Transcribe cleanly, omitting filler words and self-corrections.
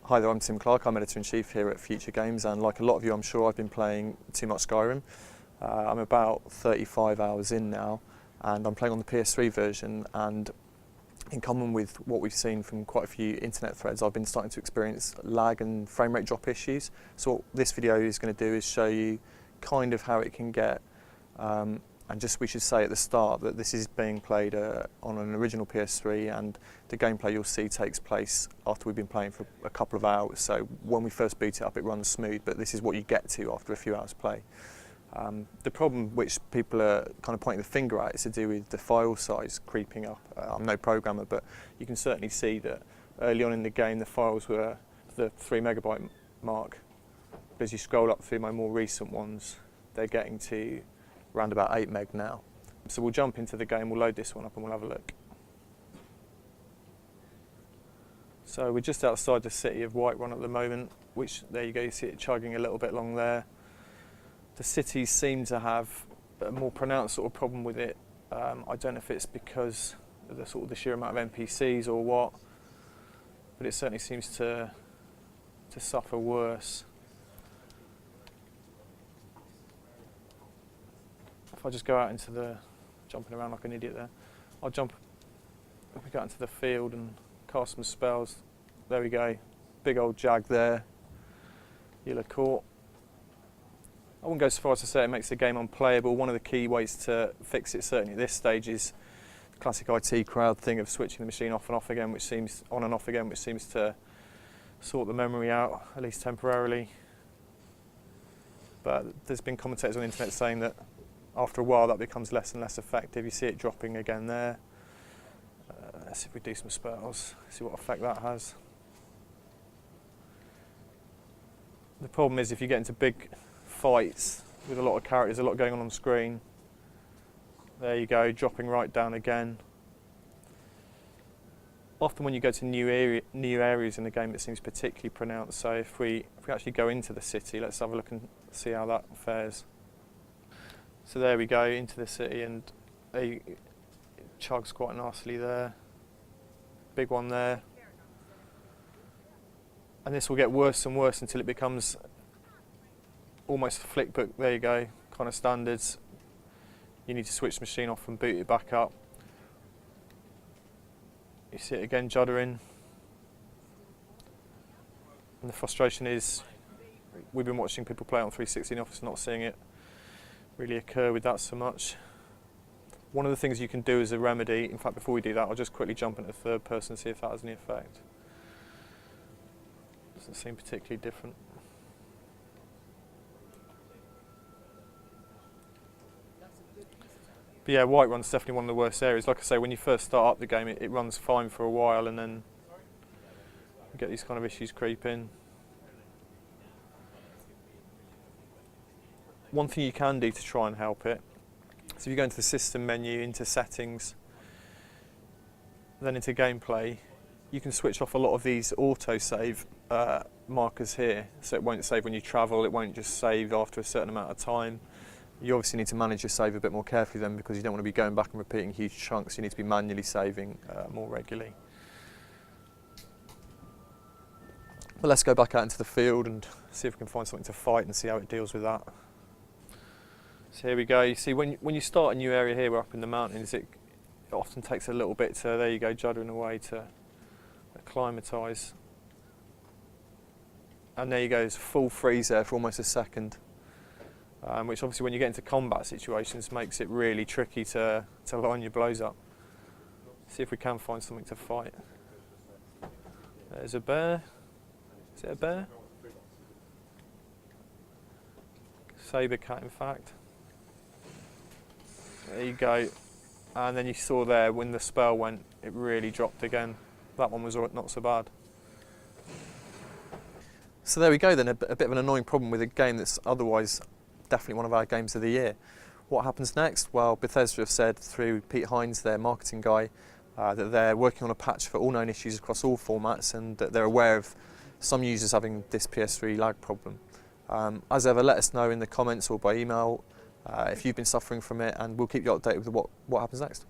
Hi there, I'm Tim Clark, I'm Editor-in-Chief here at Future Games, and like a lot of you I'm sure I've been playing too much Skyrim. I'm about 35 hours in now and I'm playing on the PS3 version, and in common with what we've seen from quite a few internet threads, I've been starting to experience lag and frame rate drop issues. So what this video is going to do is show you kind of how it can get, and just we should say at the start that this is being played on an original PS3, and the gameplay you'll see takes place after we've been playing for a couple of hours. So when we first boot it up it runs smooth, but this is what you get to after a few hours play. The problem which people are kind of pointing the finger at is to do with the file size creeping up. I'm no programmer, but you can certainly see that early on in the game the files were the 3 megabyte mark. But as you scroll up through my more recent ones, they're getting to around about 8 meg now. So we'll jump into the game, we'll load this one up and we'll have a look. So we're just outside the city of Whiterun at the moment, which, there you go, you see it chugging a little bit along there. The cities seem to have a more pronounced sort of problem with it. I don't know if it's because of the sheer amount of NPCs or what, but it certainly seems to suffer worse. If I just go out into the, jumping around like an idiot there, I'll jump, if we go out into the field and cast some spells, there we go, big old jag there, you'll have caught. I wouldn't go so far as to say it makes the game unplayable. One of the key ways to fix it, certainly at this stage, is the classic IT crowd thing of switching the machine off and off again, which seems on and off again, which seems to sort the memory out, at least temporarily. But there's been commentators on the internet saying that after a while that becomes less and less effective. You see it dropping again there. Let's see if we do some spells, see what effect that has. The problem is if you get into big fights with a lot of characters, a lot going on screen, there you go, dropping right down again. Often when you go to new areas in the game it seems particularly pronounced. So if we actually go into the city, let's have a look and see how that fares. So there we go, into the city, and it chugs quite nicely there. Big one there. And this will get worse and worse until it becomes almost a flick book. There you go, kind of standards. You need to switch the machine off and boot it back up. You see it again juddering. And the frustration is, we've been watching people play on 360 in Office, not seeing it really occur with that so much. One of the things you can do as a remedy, in fact before we do that I'll just quickly jump into third person and see if that has any effect. Doesn't seem particularly different. But yeah, Whiterun's definitely one of the worst areas. Like I say, when you first start up the game it runs fine for a while, and then you get these kind of issues creep in. One thing you can do to try and help it, so if you go into the system menu, into settings, then into gameplay, you can switch off a lot of these auto-save markers here. So it won't save when you travel, it won't just save after a certain amount of time. You obviously need to manage your save a bit more carefully then, because you don't want to be going back and repeating huge chunks. You need to be manually saving more regularly. But let's go back out into the field and see if we can find something to fight and see how it deals with that. So here we go. You see, when you start a new area here, we're up in the mountains, it often takes a little bit to, there you go, juddering away to acclimatise. And there you go, it's full freeze there for almost a second, which obviously when you get into combat situations makes it really tricky to line your blows up. See if we can find something to fight. There's a bear. Is it a bear? Saber cat, in fact. There you go, and then you saw there when the spell went, it really dropped again. That one was not so bad. So there we go then, a bit of an annoying problem with a game that's otherwise definitely one of our games of the year. What happens next? Well, Bethesda have said through Pete Hines, their marketing guy, that they're working on a patch for all known issues across all formats, and that they're aware of some users having this PS3 lag problem. As ever, let us know in the comments or by email if you've been suffering from it, and we'll keep you updated with what happens next.